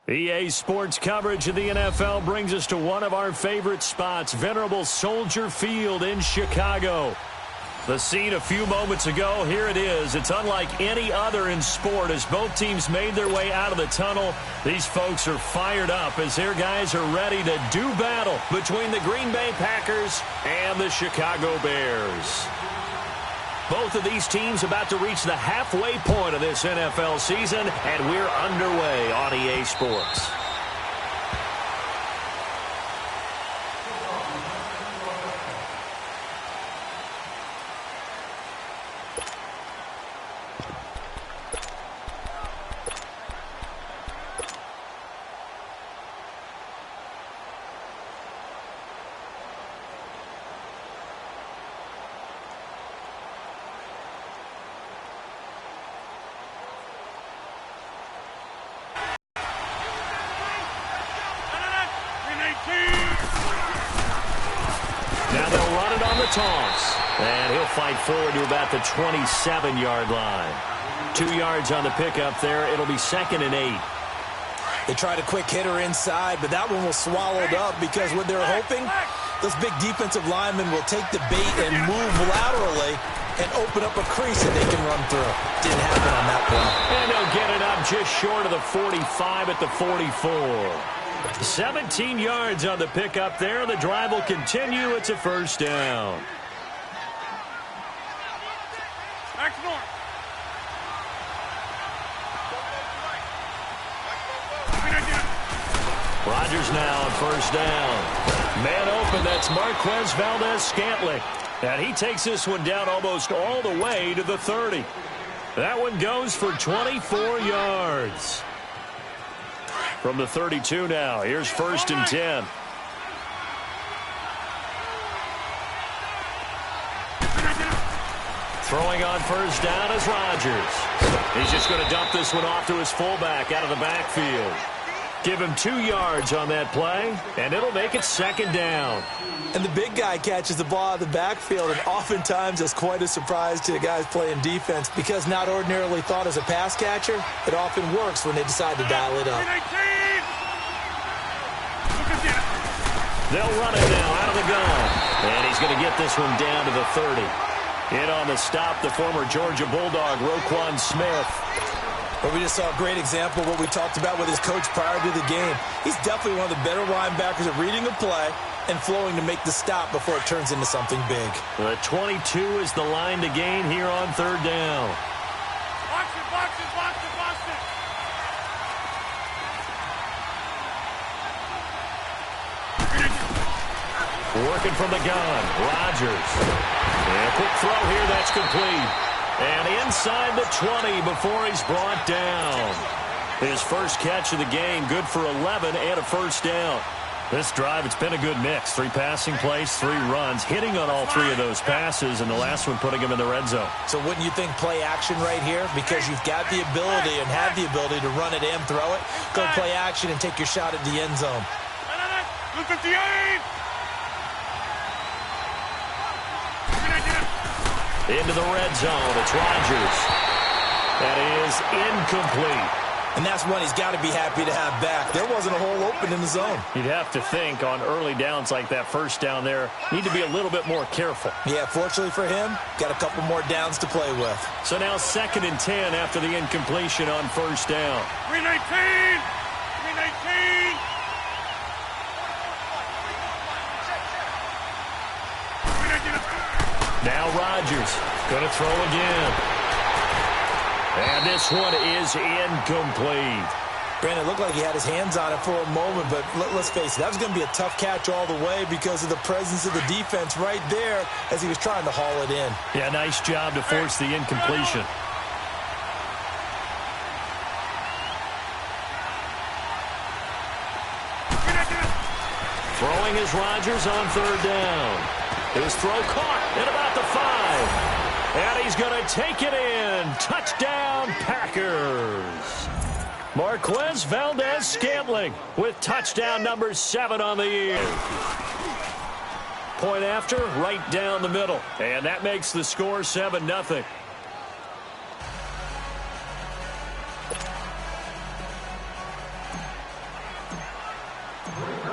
EA Sports coverage of the NFL brings us to one of our favorite spots, venerable Soldier Field in Chicago. The scene a few moments ago, here it is. It's unlike any other in sport as both teams made their way out of the tunnel. These folks are fired up as their guys are ready to do battle between the Green Bay Packers and the Chicago Bears. Both of these teams about to reach the halfway point of this NFL season, and we're underway on EA Sports. Now they'll run it on the toss. And he'll fight forward to about the 27-yard line. 2 yards on the pickup there. It'll be 2nd and 8. They tried a quick hitter inside, but that one was swallowed up because what they're hoping, those big defensive linemen will take the bait and move laterally and open up a crease that they can run through. Didn't happen on that play. And they'll get it up just short of the 45 at the 44. 17 yards on the pickup there. The drive will continue. It's a 1st down. Rodgers now on 1st down. Man open, that's Marquez Valdez-Scantling. And he takes this one down almost all the way to the 30. That one goes for 24 yards. From the 32 now, here's 1st and 10. Throwing on 1st down is Rodgers. He's just going to dump this one off to his fullback out of the backfield. Give him 2 yards on that play, and it'll make it 2nd down. And the big guy catches the ball out of the backfield, and oftentimes it's quite a surprise to the guys playing defense because not ordinarily thought as a pass catcher, it often works when they decide to dial it up. They'll run it now out of the gun, and he's going to get this one down to the 30. In on the stop, the former Georgia Bulldog, Roquan Smith. But we just saw a great example of what we talked about with his coach prior to the game. He's definitely one of the better linebackers at reading a play and flowing to make the stop before it turns into something big. The 22 is the line to gain here on 3rd down. Box it, box it, box it, box it. Working from the gun, Rodgers. And a quick throw here, that's complete. And inside the 20 before he's brought down. His first catch of the game, good for 11 and a 1st down. This drive, it's been a good mix. 3 passing plays, 3 runs, hitting on all 3 of those passes, and the last one putting him in the red zone. So wouldn't you think play action right here? Because you've got the ability and have the ability to run it and throw it. Go play action and take your shot at the end zone. Into the red zone, it's Rodgers. That is incomplete. And that's one he's got to be happy to have back. There wasn't a hole open in the zone. You'd have to think on early downs like that 1st down there, need to be a little bit more careful. Yeah, fortunately for him, got a couple more downs to play with. So now 2nd and 10 after the incompletion on 1st down. 319! 319! Now Rodgers going to throw again. And this one is incomplete. Brandon, it looked like he had his hands on it for a moment, but let's face it, that was going to be a tough catch all the way because of the presence of the defense right there as he was trying to haul it in. Yeah, nice job to force the incompletion. Throwing is Rodgers on 3rd down. His throw caught at about the 5. And he's going to take it in. Touchdown, Packers. Marquez Valdez-Scantling with touchdown number 7 on the year. Point after, right down the middle. And that makes the score 7-0.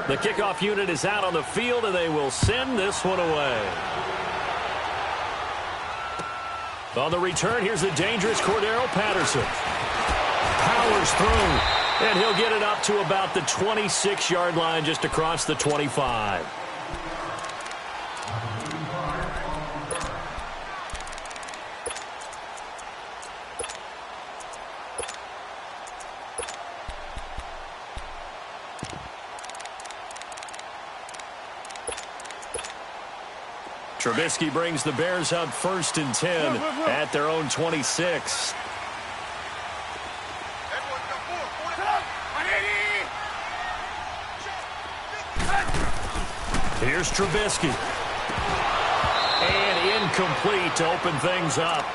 The kickoff unit is out on the field, and they will send this one away. On the return, here's the dangerous Cordero Patterson. Powers through, and he'll get it up to about the 26-yard line, just across the 25. Trubisky brings the Bears up 1st and 10 at their own 26. Here's Trubisky. And incomplete to open things up.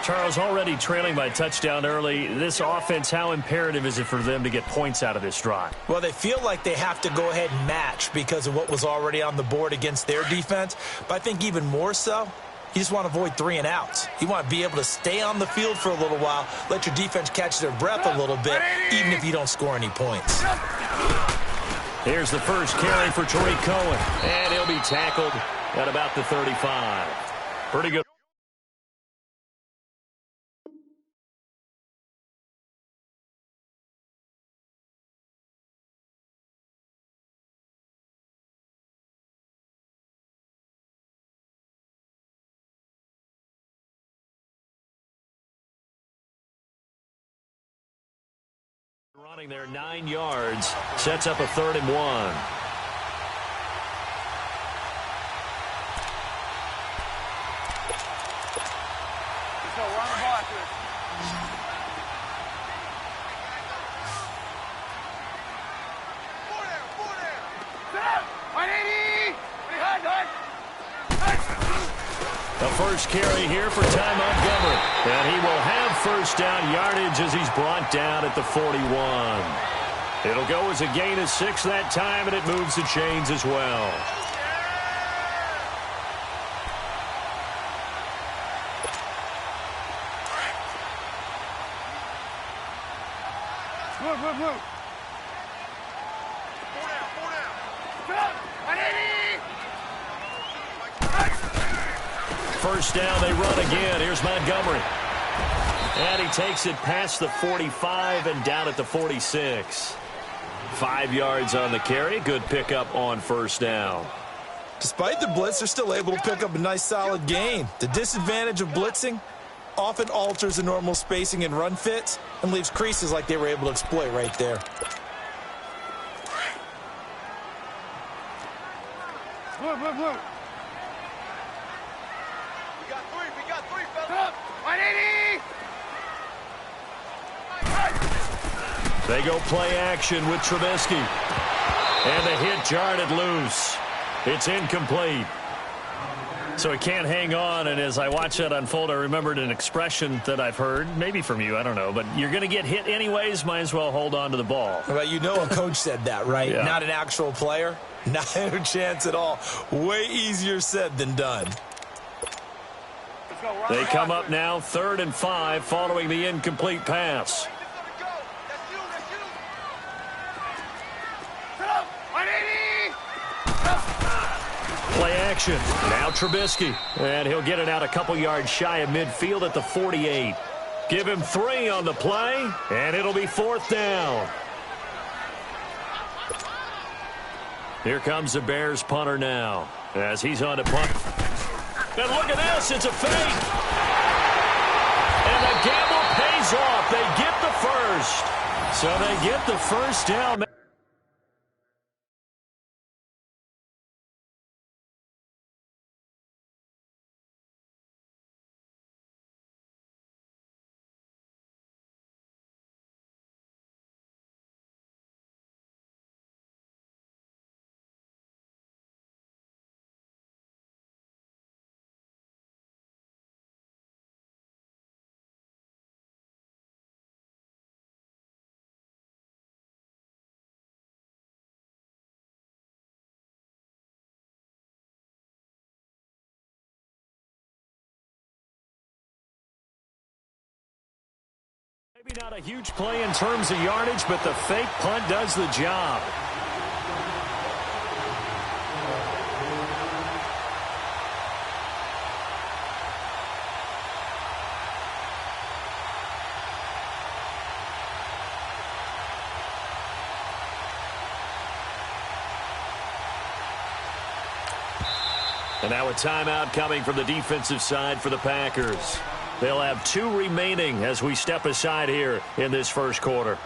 Charles, already trailing by touchdown early. This offense, how imperative is it for them to get points out of this drive? Well, they feel like they have to go ahead and match because of what was already on the board against their defense. But I think even more so, you just want to avoid 3 and outs. You want to be able to stay on the field for a little while, let your defense catch their breath a little bit, even if you don't score any points. Here's the first carry for Tariq Cohen. And he'll be tackled at about the 35. Pretty good. Running there 9 yards, sets up a 3rd and 1. So we're on the ball after this. Four there. Sit up. 180. Pretty hard. The first carry here for Ty Montgomery. And he will have first down yardage as he's brought down at the 41. It'll go as a gain of 6 that time, and it moves the chains as well. Move. 4 down. Sit up. 180. First down, they run again. Here's Montgomery. And he takes it past the 45 and down at the 46. 5 yards on the carry. Good pickup on first down. Despite the blitz, they're still able to pick up a nice solid gain. The disadvantage of blitzing often alters the normal spacing and run fits and leaves creases like they were able to exploit right there. Move. We got three, fellas. 180. They go play action with Trubisky. And the hit jarred it loose. It's incomplete. So he can't hang on, and as I watch that unfold, I remembered an expression that I've heard, maybe from you, I don't know, but you're going to get hit anyways, might as well hold on to the ball. Well, you know a coach said that, right? Yeah. Not an actual player. Not a chance at all. Way easier said than done. They come up now 3rd and 5 following the incomplete pass. Play action. Now Trubisky. And he'll get it out a couple yards shy of midfield at the 48. Give him 3 on the play, and it'll be 4th down. Here comes the Bears punter now as he's on to punt. And look at this. It's a fake. And the gamble pays off. They get the first. So they get the first down. Maybe not a huge play in terms of yardage, but the fake punt does the job. And now a timeout coming from the defensive side for the Packers. They'll have 2 remaining as we step aside here in this first quarter.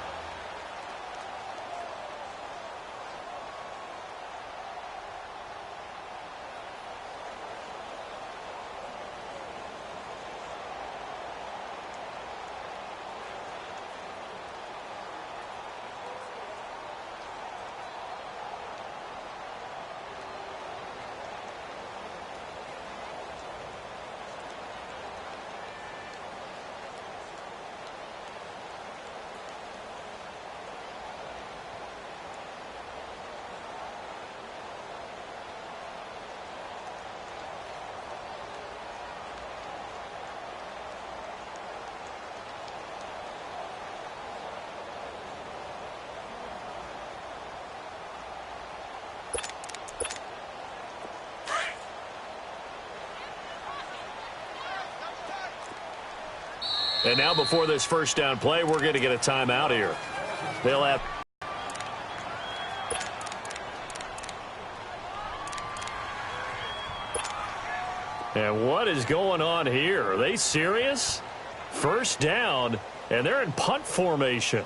And now before this first down play, we're going to get a timeout here. They'll have... And what is going on here? Are they serious? First down, and they're in punt formation.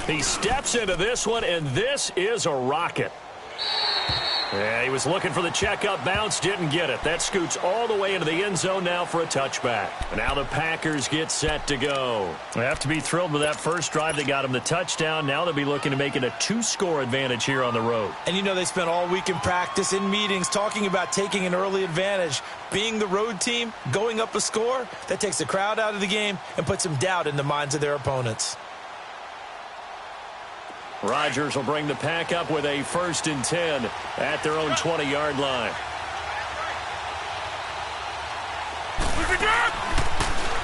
He steps into this one, and this is a rocket. Yeah, he was looking for the checkup bounce, didn't get it. That scoots all the way into the end zone now for a touchback. And now the Packers get set to go. They have to be thrilled with that first drive that got them the touchdown. Now they'll be looking to make it a 2-score advantage here on the road. And you know they spent all week in practice, in meetings, talking about taking an early advantage. Being the road team, going up a score, that takes the crowd out of the game and puts some doubt in the minds of their opponents. Rodgers will bring the pack up with a 1st and 10 at their own 20-yard line.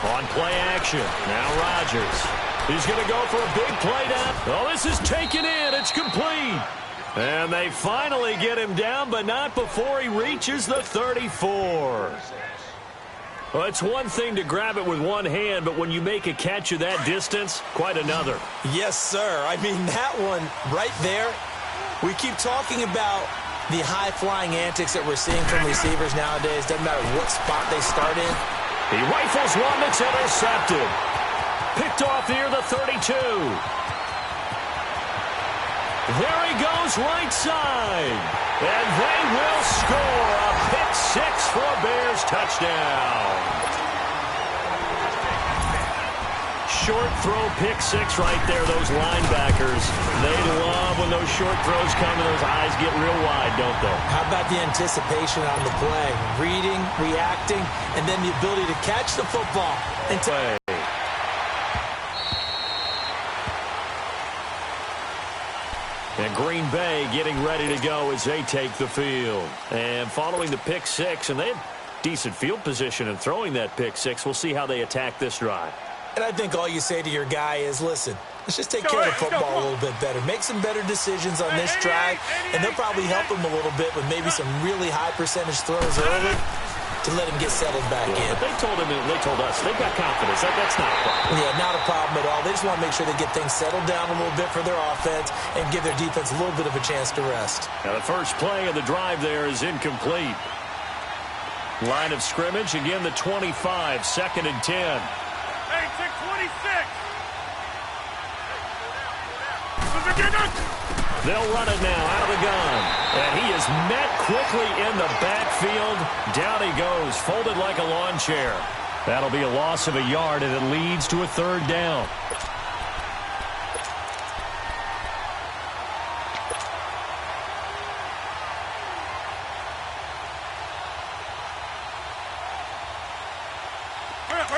On play action, now Rodgers. He's going to go for a big play down. Oh, this is taken in. It's complete. And they finally get him down, but not before he reaches the 34. Well, it's one thing to grab it with one hand, but when you make a catch of that distance, quite another. Yes, sir. I mean, that one right there, we keep talking about the high-flying antics that we're seeing from receivers nowadays. Doesn't matter what spot they start in. He rifles one that's intercepted. Picked off near the 32. There he goes right side. And they will score a pick 6 for a Bears touchdown. Short throw pick 6 right there, those linebackers. They love when those short throws come and those eyes get real wide, don't they? How about the anticipation on the play? Reading, reacting, and then the ability to catch the football and play. And Green Bay getting ready to go as they take the field. And following the pick 6, and they have decent field position in throwing that pick 6. We'll see how they attack this drive. And I think all you say to your guy is, listen, let's just take care of the football a little bit better. Make some better decisions on this drive, and they'll probably help him a little bit with maybe some really high percentage throws early to let him get settled back in. But they told him, they told us, they've got confidence. That's not a problem. Yeah, not a problem at all. They just want to make sure they get things settled down a little bit for their offense and give their defense a little bit of a chance to rest. Now the first play of the drive there is incomplete. Line of scrimmage, again the 25, 2nd and 10. Hey, check 26. They'll run it now out of the gun. And he is met quickly in the backfield. Down he goes, folded like a lawn chair. That'll be a loss of a yard, and it leads to a 3rd down.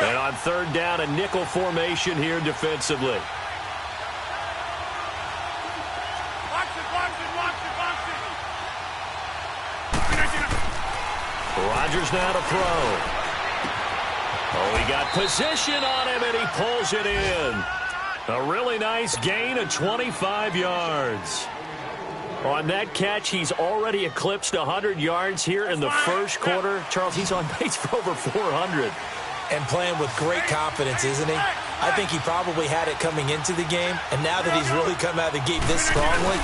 And on 3rd down, a nickel formation here defensively. Rodgers now to throw. Oh, he got position on him, and he pulls it in. A really nice gain of 25 yards. On that catch, he's already eclipsed 100 yards here in the first quarter. Charles, he's on pace for over 400. And playing with great confidence, isn't he? I think he probably had it coming into the game, and now that he's really come out of the gate this strongly,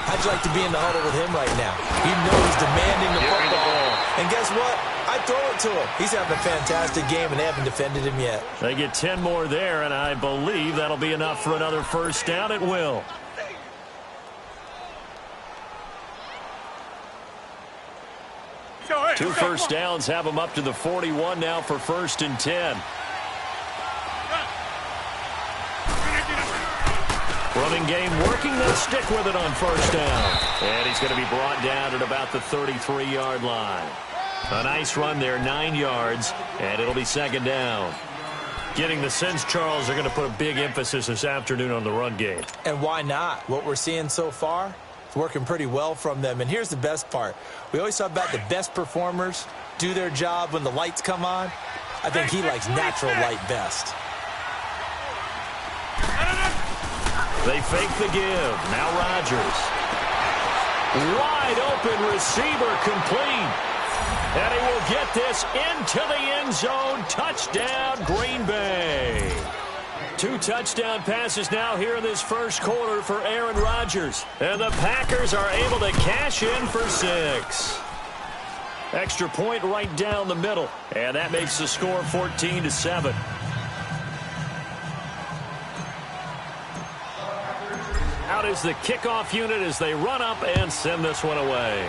how'd you like to be in the huddle with him right now? You know he's demanding the football. And guess what? I throw it to him. He's having a fantastic game, and they haven't defended him yet. They get 10 more there, and I believe that'll be enough for another first down. It will. Two first downs have them up to the 41 now for 1st and 10. Running game working. They'll stick with it on first down. And he's going to be brought down at about the 33-yard line. A nice run there, 9 yards, and it'll be 2nd down. Getting the sense, Charles, they're going to put a big emphasis this afternoon on the run game. And why not? What we're seeing so far, it's working pretty well from them. And here's the best part. We always talk about the best performers do their job when the lights come on. I think he likes natural light best. They fake the give. Now Rodgers. Wide open receiver complete. And he will get this into the end zone. Touchdown, Green Bay. 2 touchdown passes now here in this first quarter for Aaron Rodgers. And the Packers are able to cash in for 6. Extra point right down the middle. And that makes the score 14-7. Out is the kickoff unit as they run up and send this one away.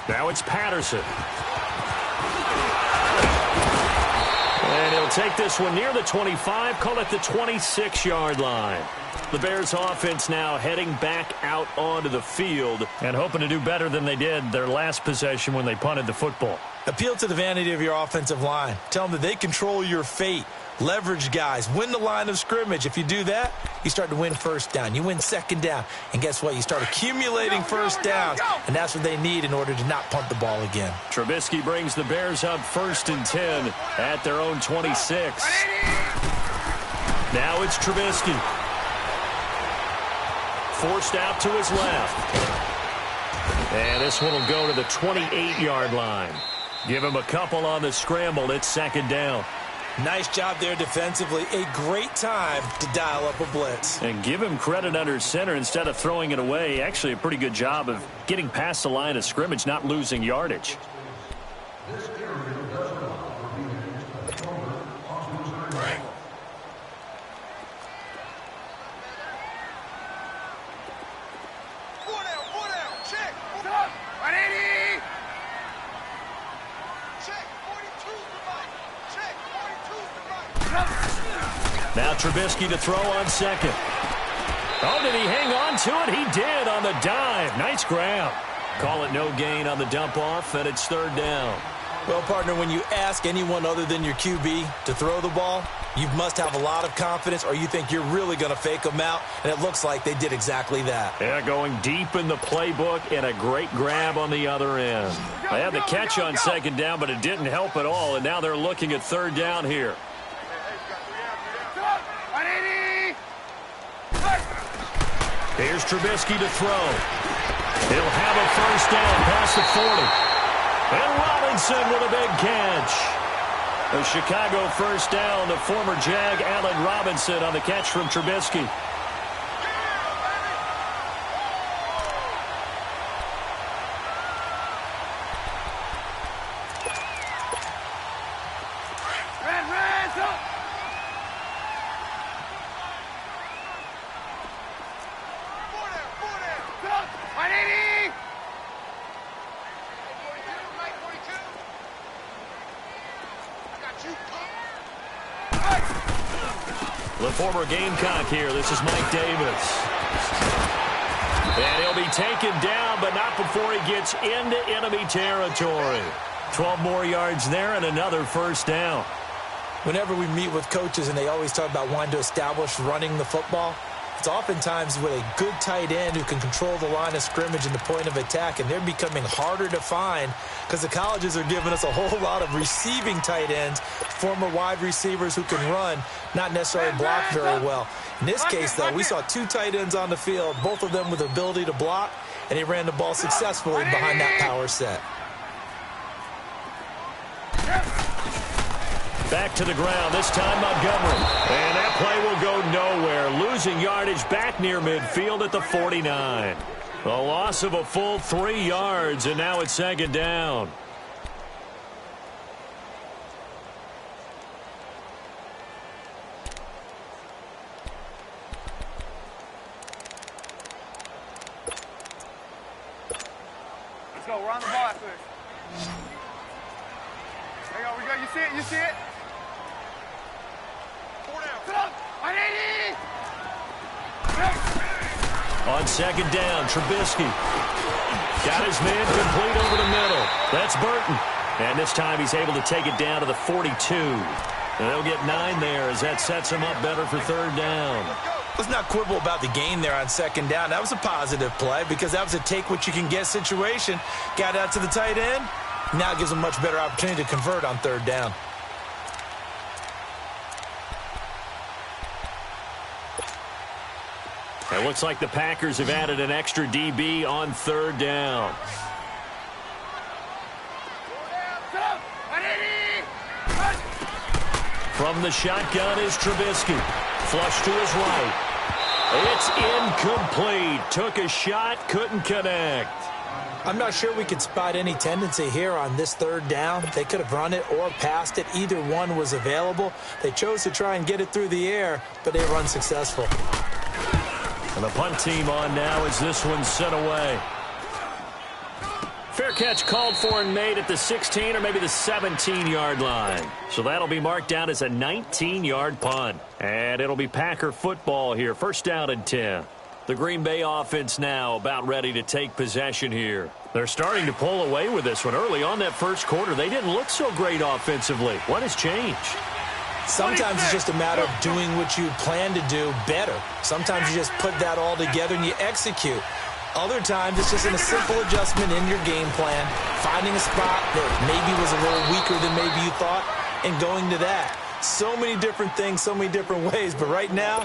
Now it's Patterson. And he'll take this one near the 25, call it the 26-yard line. The Bears offense now heading back out onto the field and hoping to do better than they did their last possession when they punted the football. Appeal to the vanity of your offensive line. Tell them that they control your fate. Leverage guys. Win the line of scrimmage. If you do that, you start to win first down. You win 2nd down. And guess what? You start accumulating first downs. And that's what they need in order to not punt the ball again. Trubisky brings the Bears up 1st and 10 at their own 26. Now it's Trubisky. Forced out to his left. And this one will go to the 28-yard line. Give him a couple on the scramble. It's 2nd down. Nice job there defensively. A great time to dial up a blitz. And give him credit under center instead of throwing it away. Actually a pretty good job of getting past the line of scrimmage, not losing yardage. Now Trubisky to throw on 2nd. Oh, did he hang on to it? He did on the dive. Nice grab. Call it no gain on the dump off, and it's 3rd down. Well, partner, when you ask anyone other than your QB to throw the ball, you must have a lot of confidence or you think you're really going to fake them out, and it looks like they did exactly that. Yeah, going deep in the playbook and a great grab on the other end. They had the catch on 2nd down, but it didn't help at all, and now they're looking at 3rd down here. Here's Trubisky to throw. He'll have a first down past the 40. And Robinson with a big catch. A Chicago first down to former Jag Allen Robinson on the catch from Trubisky. The former Gamecock here. This is Mike Davis. And he'll be taken down, but not before he gets into enemy territory. 12 more yards there and another first down. Whenever we meet with coaches and they always talk about wanting to establish running the football, it's oftentimes with a good tight end who can control the line of scrimmage and the point of attack, and they're becoming harder to find because the colleges are giving us a whole lot of receiving tight ends, former wide receivers who can run, not necessarily block very well. In this case, though, we saw 2 tight ends on the field, both of them with the ability to block, and he ran the ball successfully behind that power set. Back to the ground, this time Montgomery. And that play will go nowhere, losing yardage back near midfield at the 49. A loss of a full 3 yards, and now it's second down. Let's go. We're on the ball after this. There you go. We go. You see it? You see it? 4 down. Sit up. 180. On second down, Trubisky. Got his man complete over the middle. That's Burton. And this time he's able to take it down to the 42. And they'll get 9 there as that sets him up better for third down. Let's not quibble about the gain there on second down. That was a positive play because that was a take-what-you-can-get situation. Got out to the tight end. Now gives him a much better opportunity to convert on third down. It looks like the Packers have added an extra DB on third down. From the shotgun is Trubisky. Flush to his right. It's incomplete. Took a shot, couldn't connect. I'm not sure we could spot any tendency here on this third down. They could have run it or passed it. Either one was available. They chose to try and get it through the air, but they were unsuccessful. And the punt team on now as this one's sent away. Fair catch called for and made at the 16 or maybe the 17-yard line. So that'll be marked down as a 19-yard punt. And it'll be Packer football here. First down and 10. The Green Bay offense now about ready to take possession here. They're starting to pull away with this one. Early on that first quarter, they didn't look so great offensively. What has changed? Sometimes it's just a matter of doing what you plan to do better. Sometimes you just put that all together and you execute. Other times it's just a simple adjustment in your game plan, finding a spot that maybe was a little weaker than maybe you thought, and going to that. So many different things, so many different ways, but right now,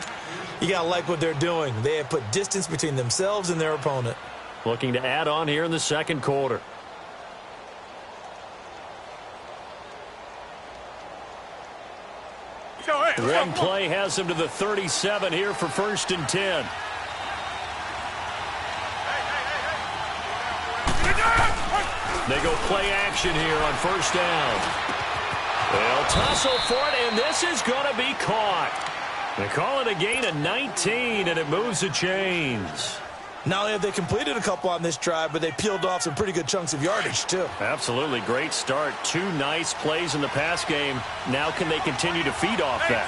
you got to like what they're doing. They have put distance between themselves and their opponent. Looking to add on here in the second quarter. One play has him to the 37 here for first and 10. They go play action here on first down. They'll tussle for it, and this is going to be caught. They call it a gain of 19, and it moves the chains. Not only have they completed a couple on this drive, but they peeled off some pretty good chunks of yardage, too. Absolutely. Great start. 2 nice plays in the pass game. Now can they continue to feed off that?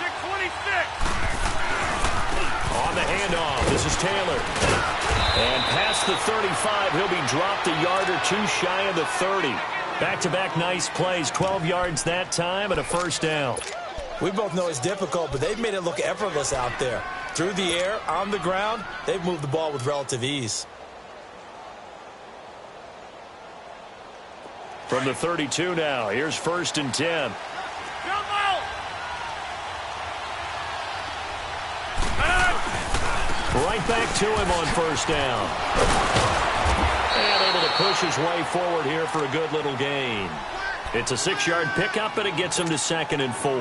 On the handoff, this is Taylor. And past the 35, he'll be dropped a yard or 2 shy of the 30. Back-to-back nice plays, 12 yards that time and a first down. We both know it's difficult, but they've made it look effortless out there. Through the air, on the ground, they've moved the ball with relative ease. From the 32 now, here's first and 10. Right back to him on first down. And able to push his way forward here for a good little gain. It's a 6-yard pickup, and it gets him to second and 4.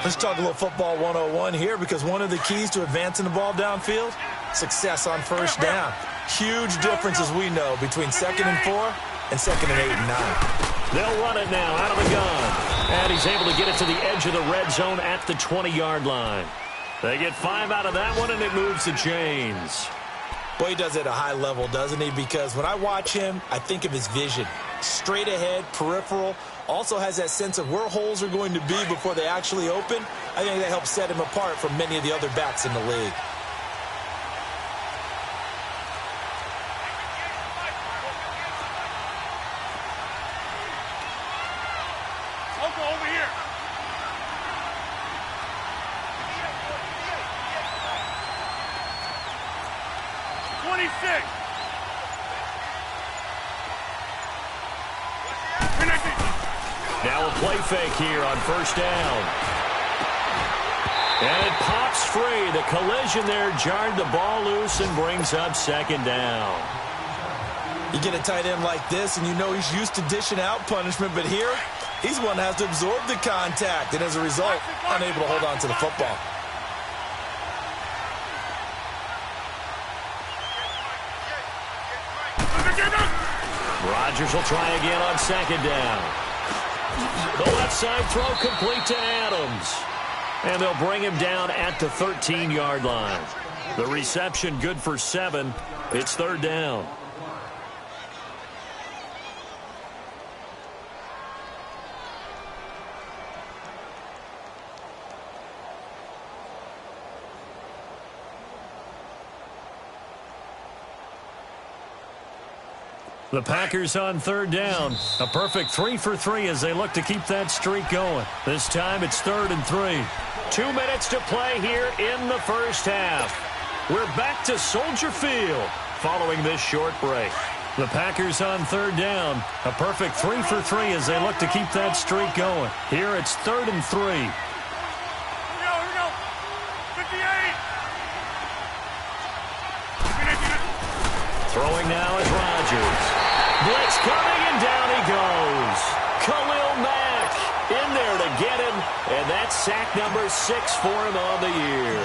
Let's talk a little football 101 here, because one of the keys to advancing the ball downfield, success on first down. Huge difference, as we know, between second and 4 and second and 8 and 9. They'll run it now out of the gun. And he's able to get it to the edge of the red zone at the 20-yard line. They get 5 out of that one, and it moves the chains. Boy, he does it at a high level, doesn't he? Because when I watch him, I think of his vision. Straight ahead, peripheral. Also has that sense of where holes are going to be before they actually open. I think that helps set him apart from many of the other backs in the league. Over here. Now a play fake here on first down. And it pops free. The collision there jarred the ball loose and brings up second down. You get a tight end like this, and you know he's used to dishing out punishment, but here, He's the one that has to absorb the contact, and as a result, unable to hold on to the football. Rodgers will try again on second down. The left side throw complete to Adams. And they'll bring him down at the 13-yard line. The reception good for 7. It's third down. The Packers on third down. A perfect 3 for 3 as they look to keep that streak going. This time it's 3rd and 3. 2 minutes to play here in the first half. We're back to Soldier Field following this short break. The Packers on third down. A perfect 3 for 3 as they look to keep that streak going. Here it's 3rd and 3. Here we go. 58. Throwing now is Rodgers. Blitz coming, and down he goes. Khalil Mack in there to get him, and that's sack number 6 for him on the year.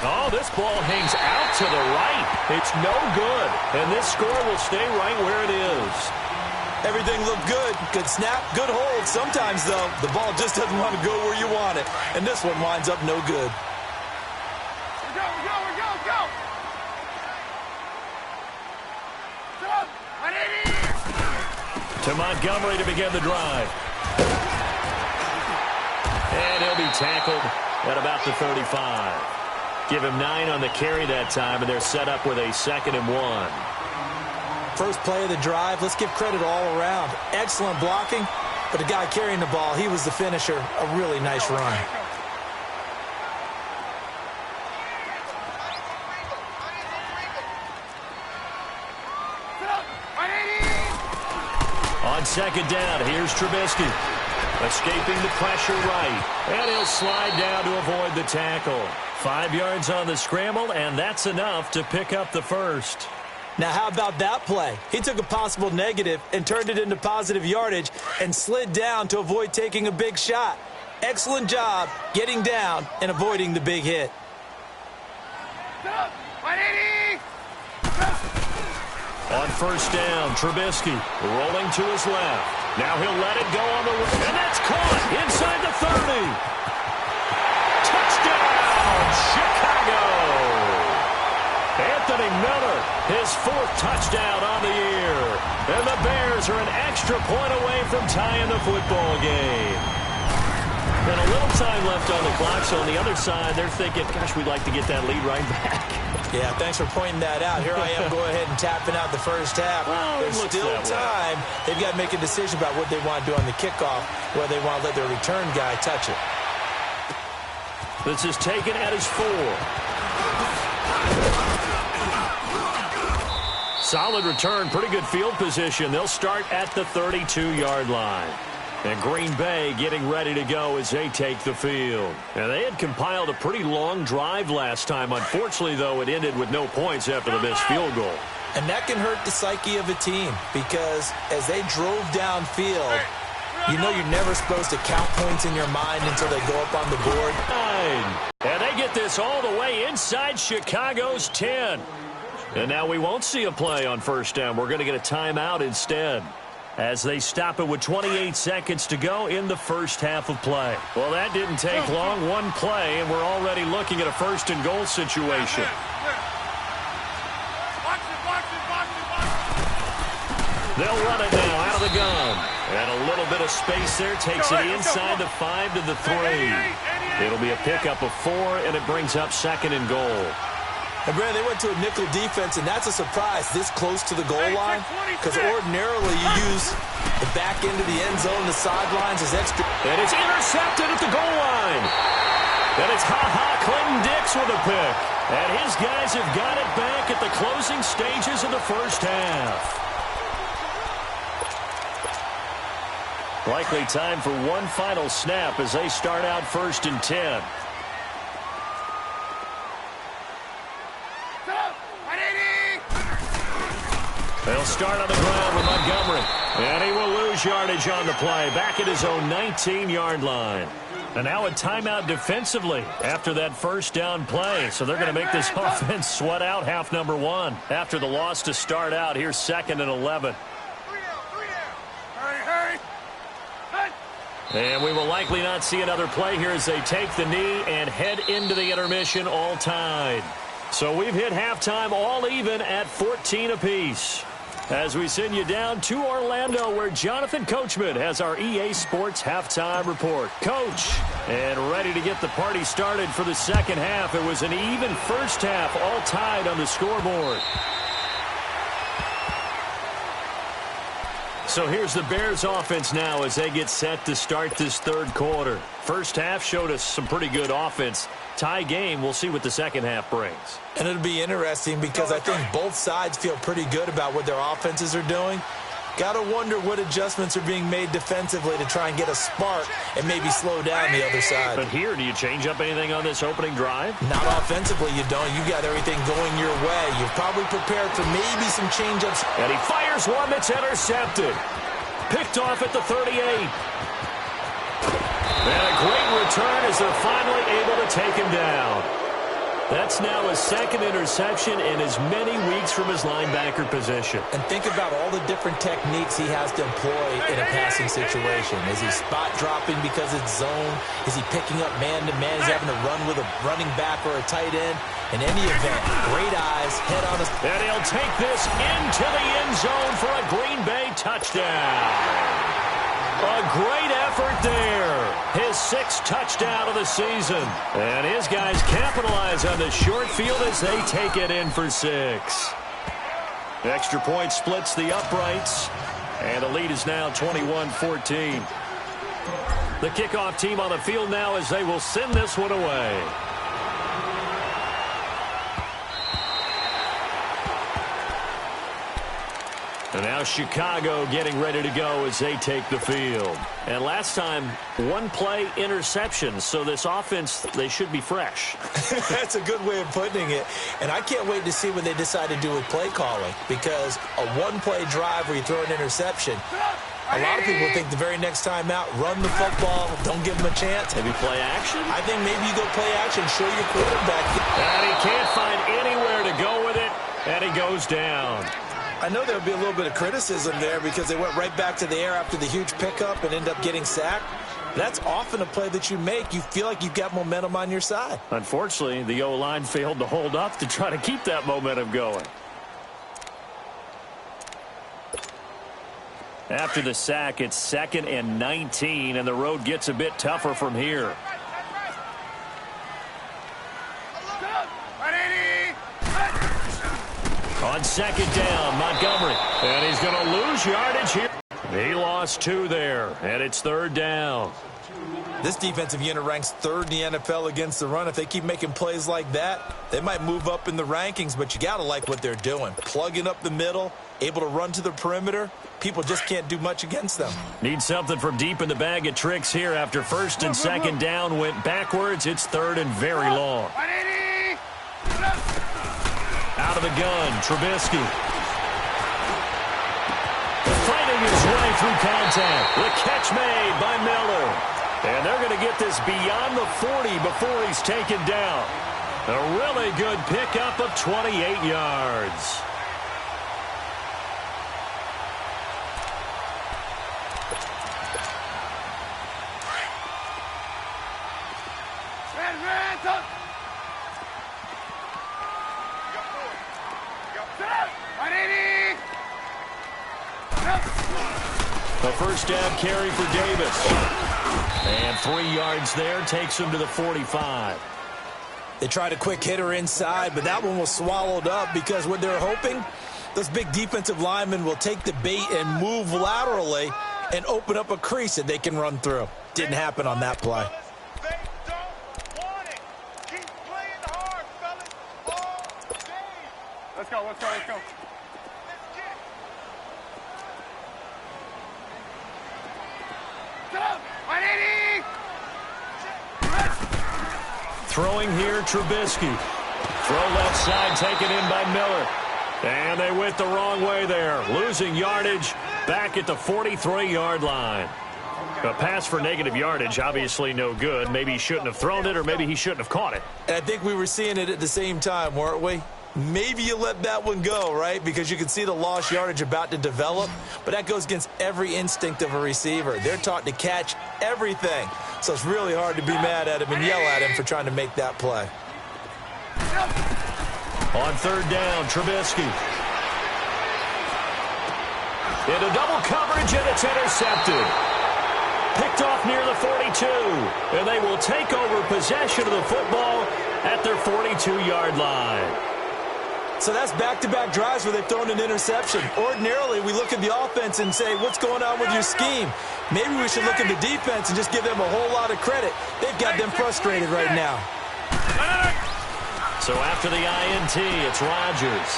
Oh, this ball hangs out to the right. It's no good, and this score will stay right where it is. Everything looked good. Good snap, good hold. Sometimes, though, the ball just doesn't want to go where you want it, and this one winds up no good. We go. To Montgomery to begin the drive. And he'll be tackled at about the 35. Give him 9 on the carry that time, and they're set up with a 2nd and 1. First play of the drive, let's give credit all around. Excellent blocking, but the guy carrying the ball, he was the finisher. A really nice run. On second down, here's Trubisky. Escaping the pressure right. And he'll slide down to avoid the tackle. 5 yards on the scramble, and that's enough to pick up the first. Now, how about that play? He took a possible negative and turned it into positive yardage and slid down to avoid taking a big shot. Excellent job getting down and avoiding the big hit. On first down, Trubisky rolling to his left. Now he'll let it go on the right. And that's caught inside the 30. Touchdown, Chicago. Anthony Miller, his 4th touchdown on the year. And the Bears are an extra point away from tying the football game. And a little time left on the clock, so on the other side, they're thinking, gosh, we'd like to get that lead right back. Yeah, thanks for pointing that out. Here I am going ahead and tapping out the first half. Well, there's still time. They've got to make a decision about what they want to do on the kickoff, whether they want to let their return guy touch it. This is taken at his 4. Solid return, pretty good field position. They'll start at the 32-yard line. And Green Bay getting ready to go as they take the field. And they had compiled a pretty long drive last time. Unfortunately, though, it ended with no points after the missed field goal. And that can hurt the psyche of a team because as they drove downfield, you know you're never supposed to count points in your mind until they go up on the board. And they get this all the way inside Chicago's 10. And now we won't see a play on first down. We're going to get a timeout instead, as they stop it with 28 seconds to go in the first half of play. Well, that didn't take long. One play, and we're already looking at a 1st and goal situation. They'll run it now out of the gun. And a little bit of space there takes it inside the 5 to the 3. It'll be a pickup of 4, and it brings up 2nd and goal. And, Brad, they went to a nickel defense, and that's a surprise this close to the goal line because ordinarily you use the back end of the end zone, the sidelines as extra. And it's intercepted at the goal line. And it's Clinton Dix with a pick. And his guys have got it back at the closing stages of the first half. Likely time for one final snap as they start out 1st and 10. They'll start on the ground with Montgomery. And he will lose yardage on the play, back at his own 19-yard line. And now a timeout defensively after that first down play. So they're going to make this offense sweat out half number one. After the loss to start out, here's 2nd and 11. Hurry. And we will likely not see another play here as they take the knee and head into the intermission all tied. So we've hit halftime all even at 14 apiece. As we send you down to Orlando, where Jonathan Coachman has our EA Sports halftime report. Coach, and ready to get the party started for the second half. It was an even first half, all tied on the scoreboard. So here's the Bears offense now as they get set to start this third quarter. First half showed us some pretty good offense. Tie game, we'll see what the second half brings. And it'll be interesting because I think both sides feel pretty good about what their offenses are doing. Got to wonder what adjustments are being made defensively to try and get a spark and maybe slow down the other side. But here, do you change up anything on this opening drive? Not offensively, you don't. You got everything going your way. You're probably prepared for maybe some change-ups. And he fires one that's intercepted. Picked off at the 38. And a great return as they're finally able to take him down. That's now his second interception in as many weeks from his linebacker position. And think about all the different techniques he has to employ in a passing situation. Is he spot dropping because it's zone? Is he picking up man-to-man? Is he having to run with a running back or a tight end? In any event, great eyes, head on his... And he'll take this into the end zone for a Green Bay touchdown. A great effort there. His 6th touchdown of the season. And his guys capitalize on the short field as they take it in for 6. Extra point splits the uprights. And the lead is now 21-14. The kickoff team on the field now as they will send this one away. And now Chicago getting ready to go as they take the field. And last time, one play interception. So this offense, they should be fresh. That's a good way of putting it. And I can't wait to see what they decide to do with play calling. Because a one-play drive where you throw an interception, a lot of people think the very next time out, run the football, don't give them a chance. Maybe play action? I think maybe you go play action, show your quarterback. And he can't find anywhere to go with it, and he goes down. I know there'll be a little bit of criticism there because they went right back to the air after the huge pickup and end up getting sacked. That's often a play that you make. You feel like you've got momentum on your side. Unfortunately, the O-line failed to hold up to try to keep that momentum going. After the sack, it's 2nd and 19, and the road gets a bit tougher from here. On 2nd down, Montgomery. And he's going to lose yardage here. He lost 2 there, and it's 3rd down. This defensive unit ranks 3rd in the NFL against the run. If they keep making plays like that, they might move up in the rankings, but you got to like what they're doing. Plugging up the middle, able to run to the perimeter. People just can't do much against them. Need something from deep in the bag of tricks here after 1st and 2nd down went backwards. It's 3rd and very long. Out of the gun, Trubisky. Fighting his way through contact. The catch made by Miller. And they're going to get this beyond the 40 before he's taken down. A really good pickup of 28 yards. A first down carry for Davis. And 3 yards there takes him to the 45. They tried a quick hitter inside, but that one was swallowed up because what they're hoping, those big defensive linemen will take the bait and move laterally and open up a crease that they can run through. Didn't happen on that play. Let's go. Throwing here, Trubisky. Throw left side, taken in by Miller. And they went the wrong way there, losing yardage back at the 43-yard line. A pass for negative yardage, obviously no good. Maybe he shouldn't have thrown it, or maybe he shouldn't have caught it. And I think we were seeing it at the same time, weren't we? Maybe you let that one go, right? Because you can see the lost yardage about to develop. But that goes against every instinct of a receiver. They're taught to catch everything. So it's really hard to be mad at him and yell at him for trying to make that play. On third down, Trubisky. Into double coverage, and it's intercepted. Picked off near the 42. And they will take over possession of the football at their 42-yard line. So that's back-to-back drives where they've thrown an interception. Ordinarily, we look at the offense and say, what's going on with your scheme? Maybe we should look at the defense and just give them a whole lot of credit. They've got them frustrated right now. So after the INT, it's Rodgers.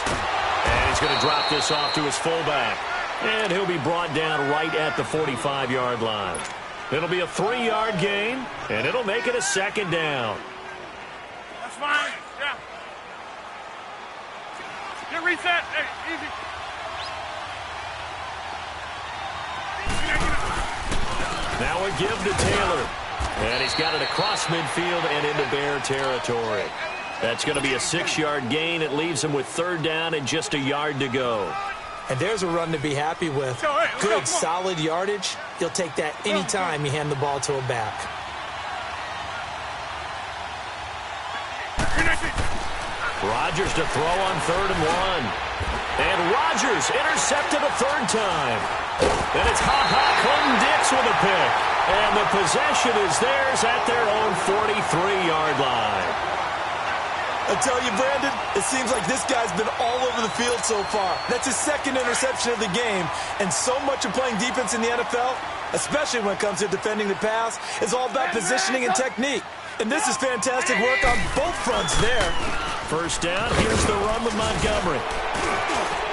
And he's going to drop this off to his fullback. And he'll be brought down right at the 45-yard line. It'll be a 3-yard gain, and it'll make it a second down. That's fine. Yeah. Get reset. Hey, easy. Now a give to Taylor. And he's got it across midfield and into Bear territory. That's going to be a 6-yard gain. It leaves him with third down and just a yard to go. And there's a run to be happy with. Good, solid yardage. You'll take that anytime you hand the ball to a back. Rodgers to throw on 3rd and 1. And Rodgers intercepted a third time. And it's Clinton Dix with a pick. And the possession is theirs at their own 43-yard line. I tell you, Brandon, it seems like this guy's been all over the field so far. That's his second interception of the game. And so much of playing defense in the NFL, especially when it comes to defending the pass, is all about positioning and technique. And this is fantastic work on both fronts there. First down, here's the run with Montgomery.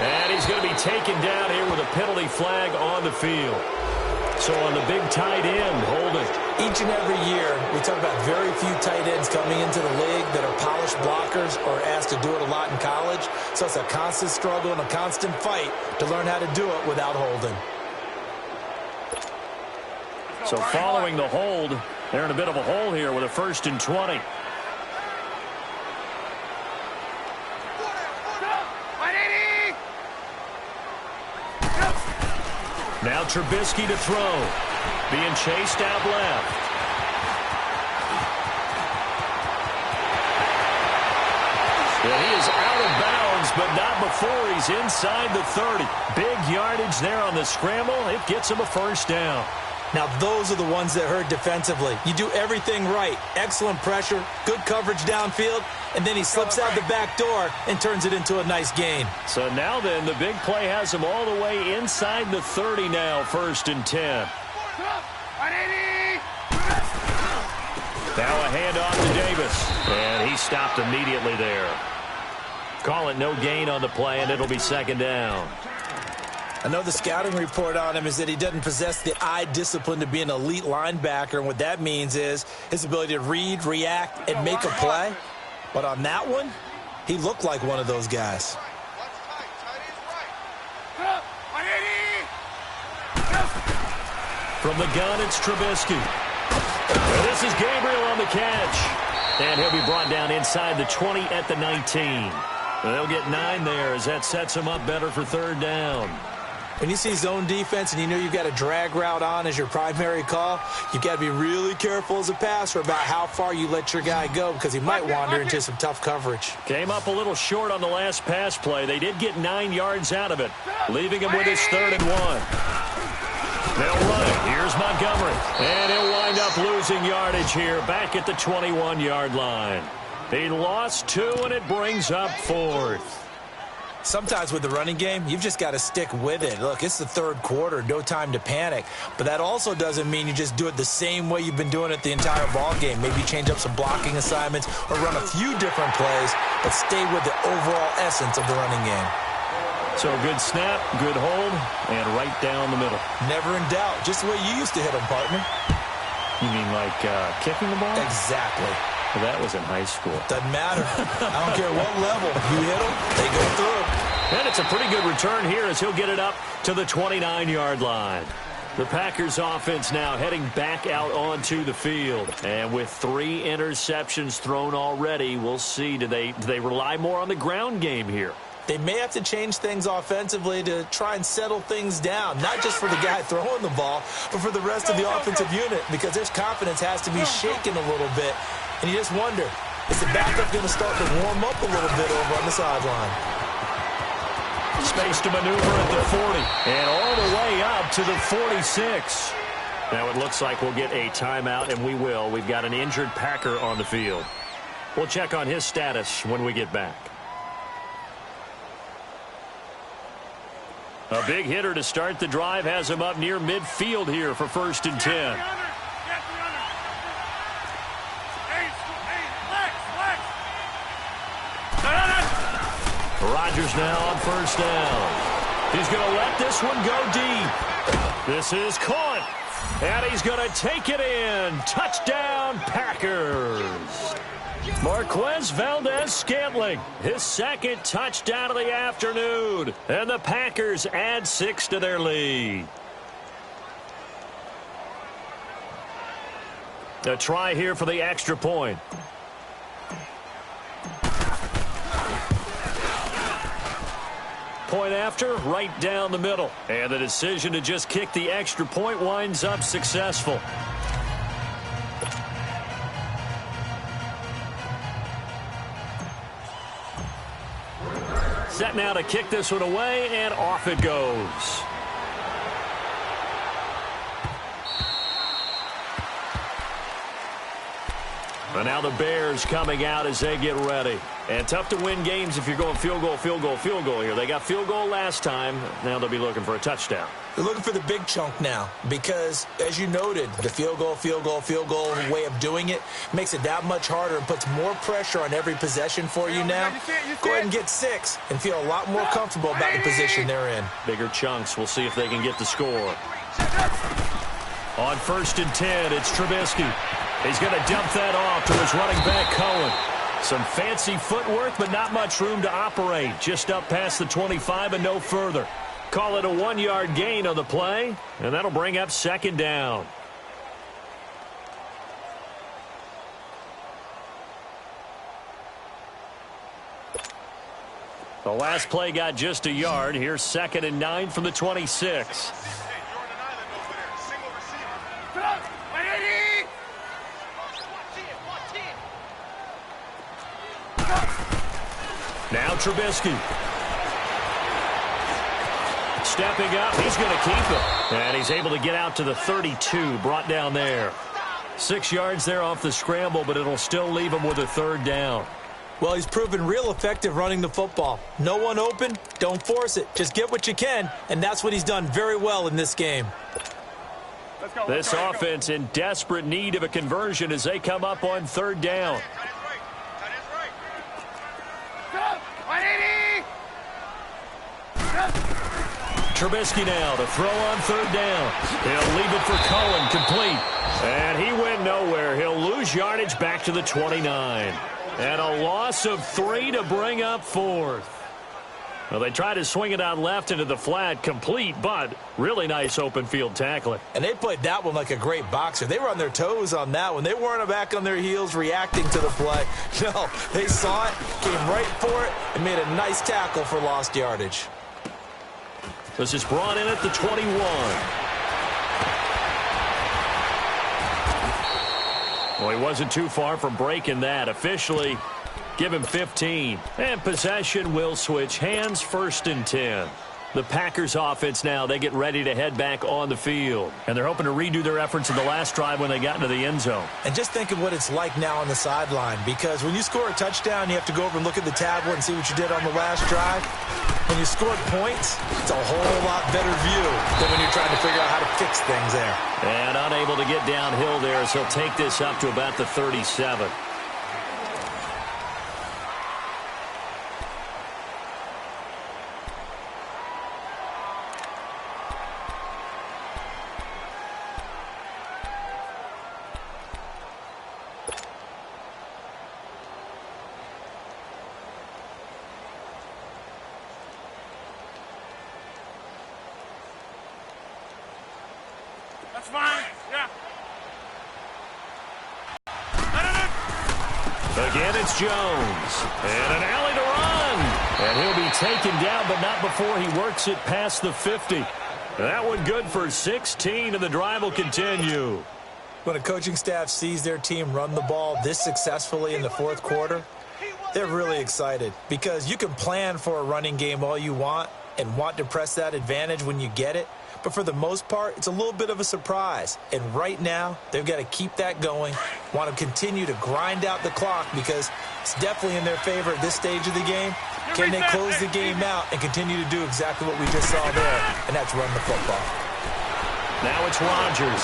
And he's going to be taken down here with a penalty flag on the field. So on the big tight end, holding. Each and every year, we talk about very few tight ends coming into the league that are polished blockers or asked to do it a lot in college. So it's a constant struggle and a constant fight to learn how to do it without holding. So following the hold, they're in a bit of a hole here with a 1st and 20. Now Trubisky to throw. Being chased out left. And he is out of bounds, but not before he's inside the 30. Big yardage there on the scramble. It gets him a first down. Now, those are the ones that hurt defensively. You do everything right. Excellent pressure, good coverage downfield, and then he slips out the back door and turns it into a nice gain. So now then, the big play has him all the way inside the 30 now, 1st and 10. Now a handoff to Davis, and he stopped immediately there. Call it no gain on the play, and it'll be 2nd down. I know the scouting report on him is that he doesn't possess the eye discipline to be an elite linebacker, and what that means is his ability to read, react, and make a play. But on that one, he looked like one of those guys. From the gun, it's Trubisky. And this is Gabriel on the catch. And he'll be brought down inside the 20 at the 19. They'll get 9 there as that sets him up better for 3rd down. When you see zone defense and you know you've got a drag route on as your primary call, you've got to be really careful as a passer about how far you let your guy go because he might wander into some tough coverage. Came up a little short on the last pass play. They did get 9 yards out of it, leaving him with his 3rd and 1. They'll run it. Here's Montgomery. And he'll wind up losing yardage here back at the 21-yard line. He lost 2, and it brings up 4th. Sometimes with the running game, you've just got to stick with it. Look, it's the 3rd quarter, no time to panic. But that also doesn't mean you just do it the same way you've been doing it the entire ball game. Maybe change up some blocking assignments or run a few different plays, but stay with the overall essence of the running game. So good snap, good hold, and right down the middle. Never in doubt. Just the way you used to hit them, partner. You mean like kicking the ball? Exactly. Well, that was in high school. Doesn't matter. I don't care what level. You hit them, they go through. And it's a pretty good return here as he'll get it up to the 29-yard line. The Packers offense now heading back out onto the field. And with 3 interceptions thrown already, we'll see, do they rely more on the ground game here? They may have to change things offensively to try and settle things down, not just for the guy throwing the ball, but for the rest of the offensive unit, because their confidence has to be shaken a little bit. And you just wonder, is the backup going to start to warm up a little bit over on the sideline? Space to maneuver at the 40 and all the way up to the 46. Now it looks like we'll get a timeout, and we will. We've got an injured Packer on the field. We'll check on his status when we get back. A big hitter to start the drive has him up near midfield here for 1st and 10. Rodgers now on 1st down. He's going to let this one go deep. This is caught. And he's going to take it in. Touchdown, Packers. Marquez Valdez-Scantling, his 2nd touchdown of the afternoon. And the Packers add 6 to their lead. A try here for the extra point. Point after, right down the middle. And the decision to just kick the extra point winds up successful. Set now to kick this one away, and off it goes. And now the Bears coming out as they get ready. And tough to win games if you're going field goal, field goal, field goal here. They got field goal last time. Now they'll be looking for a touchdown. They're looking for the big chunk now because, as you noted, the field goal way of doing it makes it that much harder and puts more pressure on every possession for you now. Go ahead and get 6 and feel a lot more comfortable about the position they're in. Bigger chunks. We'll see if they can get the score. On 1st and 10, it's Trubisky. He's going to dump that off to his running back, Cohen. Some fancy footwork, but not much room to operate. Just up past the 25 and no further. Call it a 1-yard gain on the play, and that'll bring up 2nd down. The last play got just a yard. Here's 2nd and 9 from the 26. Now Trubisky. Stepping up, he's going to keep it. And he's able to get out to the 32, brought down there. 6 yards there off the scramble, but it'll still leave him with a 3rd down. Well, he's proven real effective running the football. No one open, don't force it. Just get what you can, and that's what he's done very well in this game. This offense in desperate need of a conversion as they come up on 3rd down. Trubisky now to throw on 3rd down. He'll leave it for Cohen, complete. And he went nowhere. He'll lose yardage back to the 29. And a loss of 3 to bring up 4th. Well, they tried to swing it out left into the flat, complete, but really nice open field tackling. And they played that one like a great boxer. They were on their toes on that one. They weren't back on their heels reacting to the play. No, they saw it, came right for it, and made a nice tackle for lost yardage. This is brought in at the 21. Well, he wasn't too far from breaking that. Officially, give him 15. And possession will switch hands, 1st and 10. The Packers offense now, they get ready to head back on the field. And they're hoping to redo their efforts in the last drive when they got into the end zone. And just think of what it's like now on the sideline, because when you score a touchdown, you have to go over and look at the tablet and see what you did on the last drive. When you scored points, it's a whole lot better view than when you're trying to figure out how to fix things there. And unable to get downhill there as he'll take this up to about the 37. fine. Yeah. Again, it's Jones. And an alley to run. And he'll be taken down, but not before he works it past the 50. That one good for 16, and the drive will continue. When a coaching staff sees their team run the ball this successfully in the fourth quarter, they're really excited because you can plan for a running game all you want and want to press that advantage when you get it. But for the most part, it's a little bit of a surprise. And right now, they've got to keep that going, want to continue to grind out the clock because it's definitely in their favor at this stage of the game. Can they close the game out and continue to do exactly what we just saw there, and that's run the football. Now it's Rodgers.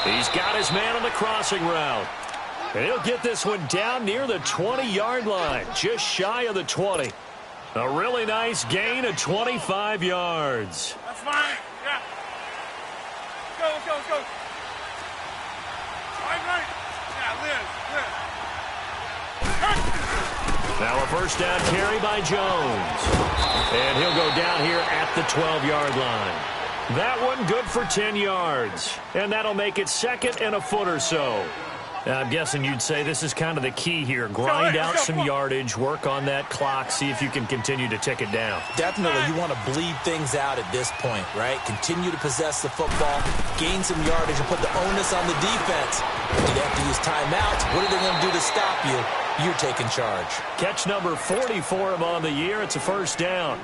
He's got his man on the crossing route. And he'll get this one down near the 20-yard line, just shy of the 20. A really nice gain of 25 yards. That's fine. Yeah. Let's go. Right. Yeah, Liz. Now a first down carry by Jones. And he'll go down here at the 12-yard line. That one good for 10 yards. And that'll make it second and a foot or so. I'm guessing you'd say this is kind of the key here. Grind out some yardage, work on that clock, see if you can continue to tick it down. Definitely, you want to bleed things out at this point, right? Continue to possess the football, gain some yardage, and put the onus on the defense. Do they have to use timeouts? What are they going to do to stop you? You're taking charge. Catch number 40 for him on the year. It's a first down.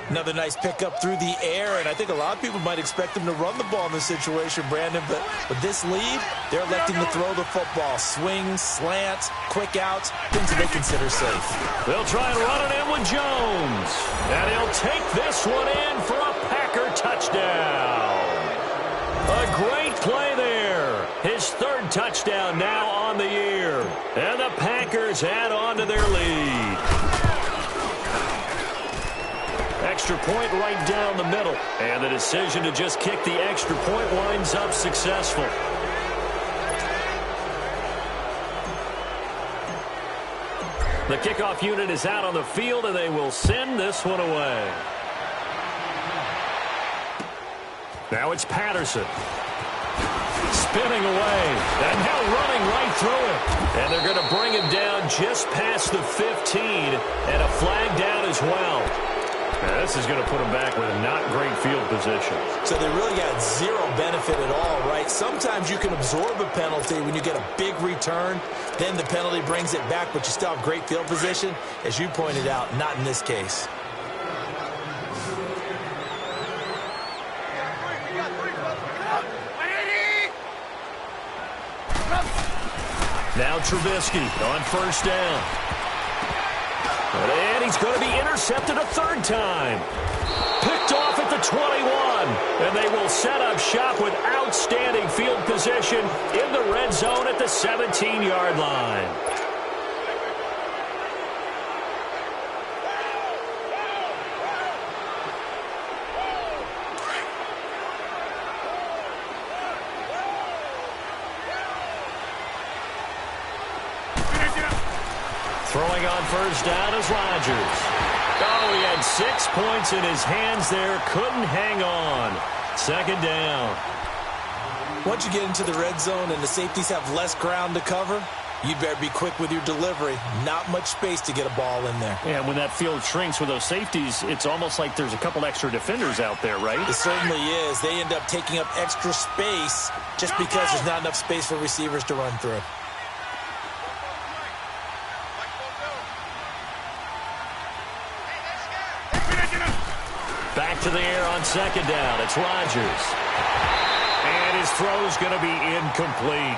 Another nice pickup through the air, and I think a lot of people might expect them to run the ball in this situation, Brandon, but with this lead, they're electing to throw the football. Swings, slants, quick outs, things they consider safe. They'll try and run it in with Jones, and he'll take this one in for a Packer touchdown. A great play there. His third touchdown now on the year, and the Packers add on to their lead. Extra point right down the middle. And the decision to just kick the extra point winds up successful. The kickoff unit is out on the field, and they will send this one away. Now it's Patterson. Spinning away. And now running right through it. And they're going to bring him down just past the 15. And a flag down as well. Now, this is going to put them back with not great field position. So they really got zero benefit at all, right? Sometimes you can absorb a penalty when you get a big return. Then the penalty brings it back, but you still have great field position. As you pointed out, not in this case. Now Trubisky on first down. And he's going to be intercepted a third time. Picked off at the 21. And they will set up shop with outstanding field position in the red zone at the 17-yard line. Throwing on first down is Rodgers. Oh, he had 6 points in his hands there. Couldn't hang on. Second down. Once you get into the red zone and the safeties have less ground to cover, you'd better be quick with your delivery. Not much space to get a ball in there. Yeah, when that field shrinks with those safeties, it's almost like there's a couple extra defenders out there, right? It certainly is. They end up taking up extra space just because there's not enough space for receivers to run through. Back to the air on second down. It's Rodgers. And his throw's going to be incomplete.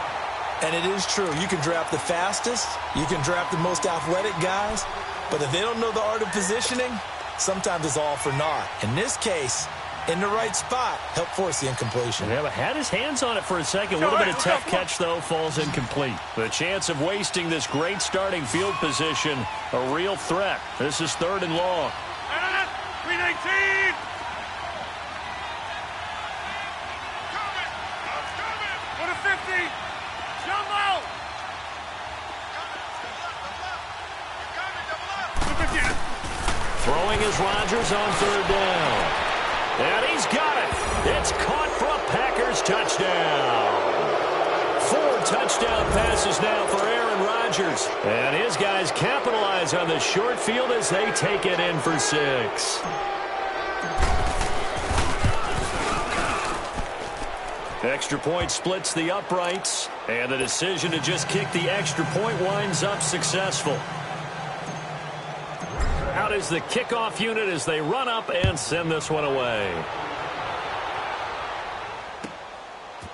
And it is true. You can draft the fastest. You can draft the most athletic guys. But if they don't know the art of positioning, sometimes it's all for naught. In this case, in the right spot, helped force the incompletion. Yeah, but had his hands on it for a second. Would have been a tough catch, though. Falls incomplete. The chance of wasting this great starting field position, a real threat. This is third and long. 319! Go to 50! Jumbo! Throwing is Rodgers on third down. And he's got it. It's caught for a Packers his touchdown. 4 touchdown passes now for Aaron Rodgers. And his guys capitalize on the short field as they take it in for 6. Extra point splits the uprights, and the decision to just kick the extra point winds up successful. Out is the kickoff unit as they run up and send this one away.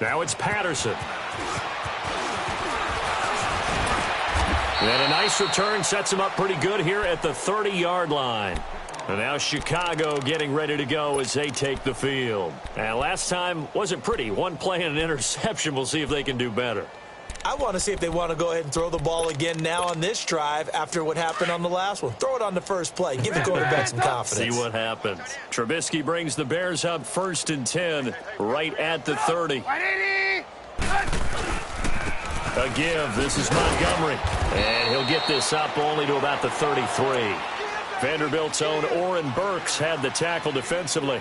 Now it's Patterson. And a nice return sets him up pretty good here at the 30-yard line. And now Chicago getting ready to go as they take the field. And last time wasn't pretty. One play and an interception. We'll see if they can do better. I want to see if they want to go ahead and throw the ball again now on this drive after what happened on the last one. Throw it on the first play. Give the quarterback some confidence. See what happens. Trubisky brings the Bears up 1st and 10 right at the 30. A give. This is Montgomery. And he'll get this up only to about the 33. Vanderbilt's own Oren Burks had the tackle defensively.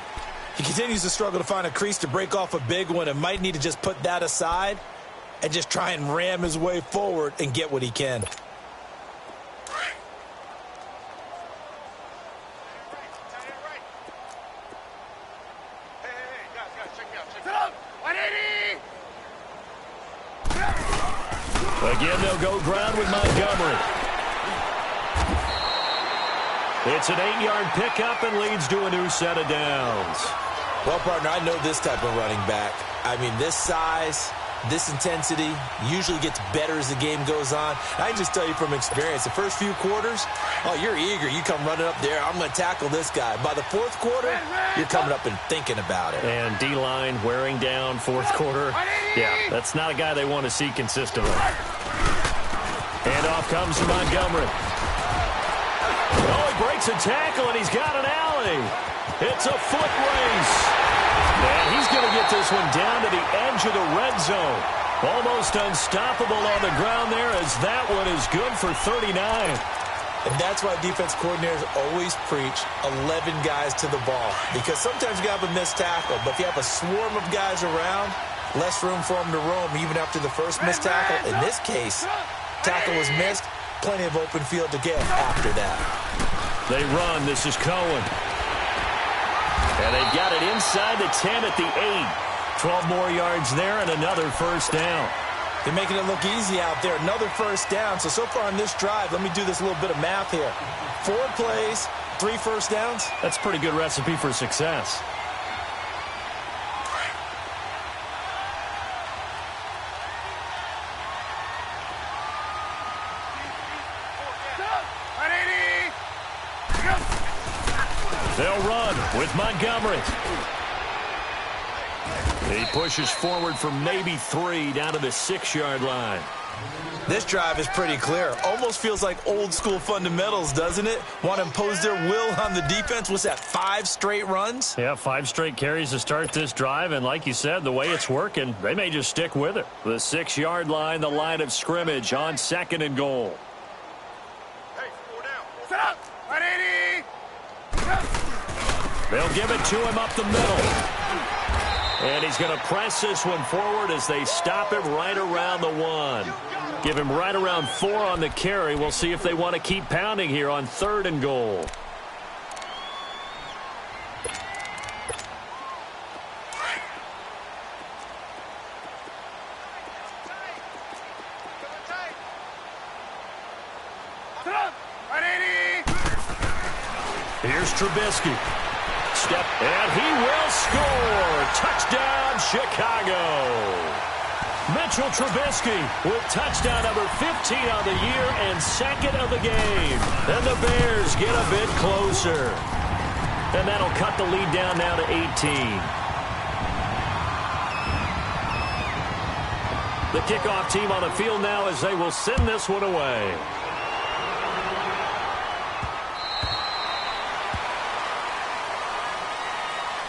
He continues to struggle to find a crease to break off a big one and might need to just put that aside and just try and ram his way forward and get what he can. Again, they'll go ground with Montgomery. It's an 8-yard pickup and leads to a new set of downs. Well, partner, I know this type of running back. I mean, this size, this intensity usually gets better as the game goes on. I can just tell you from experience, the first few quarters, oh, you're eager. You come running up there. I'm going to tackle this guy. By the 4th quarter, you're coming up and thinking about it. And D-line wearing down 4th quarter. Yeah, that's not a guy they want to see consistently. And off comes Montgomery. Oh, he breaks a tackle, and he's got an alley. It's a foot race. And he's going to get this one down to the edge of the red zone. Almost unstoppable on the ground there as that one is good for 39. And that's why defense coordinators always preach 11 guys to the ball. Because sometimes you have a missed tackle, but if you have a swarm of guys around, less room for them to roam even after the first missed tackle. In this case, tackle was missed. Plenty of open field to get after that. They run. This is Cohen. And they've got it inside the 10 at the 8. 12 more yards there and another first down. They're making it look easy out there. Another first down. So far on this drive, let me do this little bit of math here. 4 plays, 3 first downs. That's a pretty good recipe for success. They'll run with Montgomery. He pushes forward from maybe 3 down to the 6-yard line. This drive is pretty clear. Almost feels like old school fundamentals, doesn't it? Want to impose their will on the defense. What's that, 5 straight runs? Yeah, 5 straight carries to start this drive. And like you said, the way it's working, they may just stick with it. The 6-yard line, the line of scrimmage on 2nd and goal. Hey, 4 down. Set up. 180. They'll give it to him up the middle. And he's going to press this one forward as they stop him right around the 1. Give him right around 4 on the carry. We'll see if they want to keep pounding here on 3rd and goal. Here's Trubisky. Step, and he will score. Touchdown, Chicago. Mitchell Trubisky with touchdown number 15 on the year and 2nd of the game. And the Bears get a bit closer. And that'll cut the lead down now to 18. The kickoff team on the field now as they will send this one away.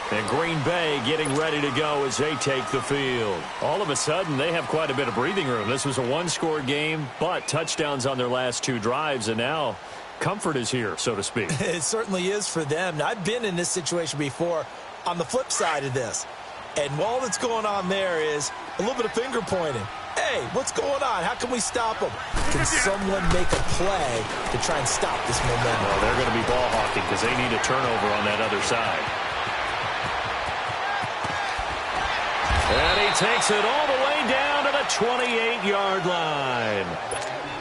And Green Bay getting ready to go as they take the field. All of a sudden, they have quite a bit of breathing room. This was a 1-score game, but touchdowns on their last 2 drives, and now comfort is here, so to speak. It certainly is for them. Now, I've been in this situation before on the flip side of this. And all that's going on there is a little bit of finger pointing. Hey, what's going on? How can we stop them? Can someone make a play to try and stop this momentum? Well, they're going to be ball hawking because they need a turnover on that other side. And he takes it all the way down to the 28-yard line.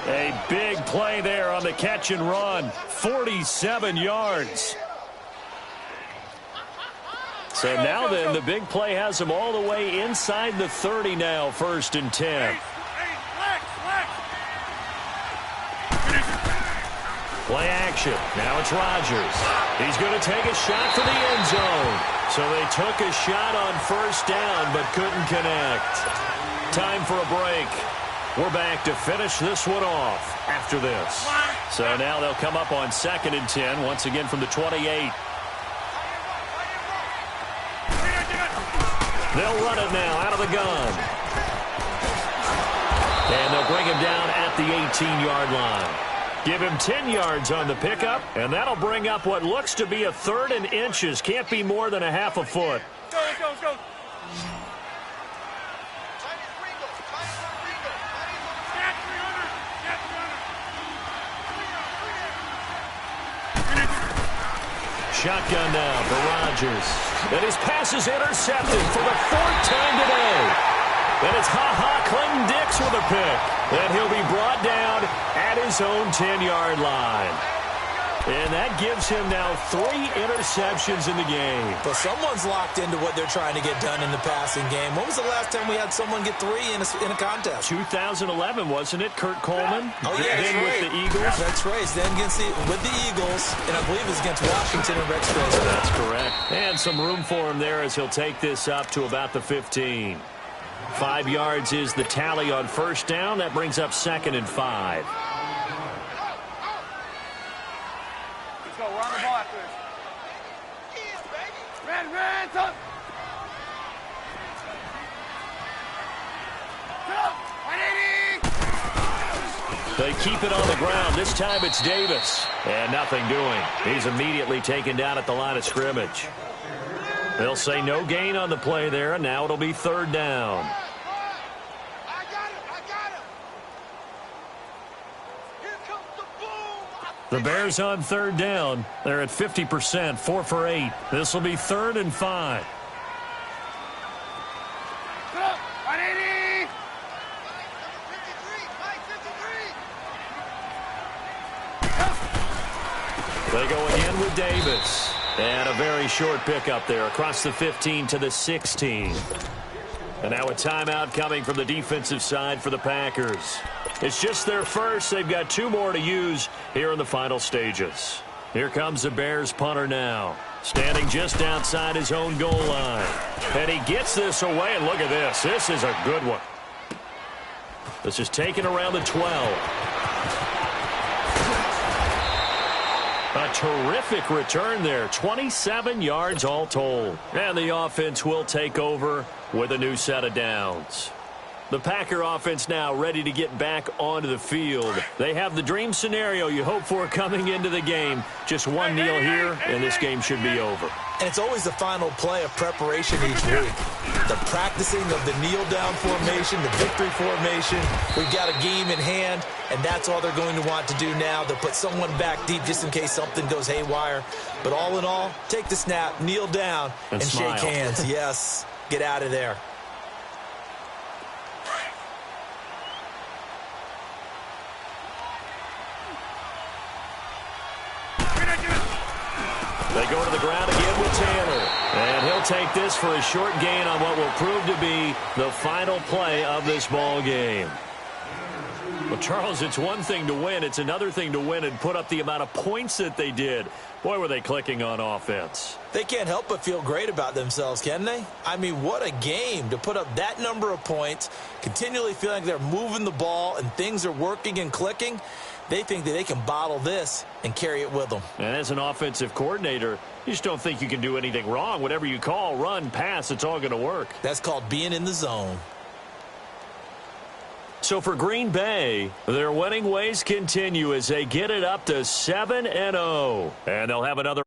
A big play there on the catch and run. 47 yards. So now then, the big play has him all the way inside the 30 now, 1st and 10. Play action. Now it's Rodgers. He's going to take a shot for the end zone. So they took a shot on 1st down but couldn't connect. Time for a break. We're back to finish this one off after this. So now they'll come up on 2nd and 10, once again from the 28. They'll run it now out of the gun. And they'll bring him down at the 18-yard line. Give him 10 yards on the pickup, and that'll bring up what looks to be a 3rd and inches. Can't be more than a half a foot. Go. Shotgun now for Rodgers. And his pass is intercepted for the 4th time today. And it's Clinton-Dix with a pick. And he'll be brought down at his own 10-yard line. And that gives him now 3 interceptions in the game. But someone's locked into what they're trying to get done in the passing game. When was the last time we had someone get 3 in a contest? 2011, wasn't it? Kurt Coleman? Oh, yeah, then right. with the Eagles? That's right. Then with the Eagles, and I believe it was against Washington and Rex Grossman. That's correct. And some room for him there as he'll take this up to about the 15. 5 yards is the tally on 1st down. That brings up 2nd and 5. Let's go. We're on the ball after this. Red, up. They keep it on the ground. This time it's Davis. And nothing doing. He's immediately taken down at the line of scrimmage. They'll say no gain on the play there, and now it'll be 3rd down. I got him. Here comes the boom. The Bears on 3rd down. They're at 50%, 4 for 8. This will be 3rd and 5. Up. 180. They go again with Davis. And a very short pickup there across the 15 to the 16. And now a timeout coming from the defensive side for the Packers. It's just their first. They've got 2 more to use here in the final stages. Here comes the Bears punter now. Standing just outside his own goal line. And he gets this away, and look at this. This is a good one. This is taken around the 12. A terrific return there. 27 yards all told. And the offense will take over with a new set of downs. The Packer offense now ready to get back onto the field. They have the dream scenario you hope for coming into the game. Just one kneel here, and this game should be over. And it's always the final play of preparation each week. The practicing of the kneel-down formation, the victory formation. We've got a game in hand, and that's all they're going to want to do now. They'll put someone back deep just in case something goes haywire. But all in all, take the snap, kneel down, and shake hands. Yes, get out of there. They go to the ground again with Taylor. And he'll take this for a short gain on what will prove to be the final play of this ball game. Well, Charles, it's one thing to win. It's another thing to win and put up the amount of points that they did. Boy, were they clicking on offense. They can't help but feel great about themselves, can they? I mean, what a game to put up that number of points, continually feeling like they're moving the ball and things are working and clicking. They think that they can bottle this and carry it with them. And as an offensive coordinator, you just don't think you can do anything wrong. Whatever you call, run, pass, it's all going to work. That's called being in the zone. So for Green Bay, their winning ways continue as they get it up to 7-0. And they'll have another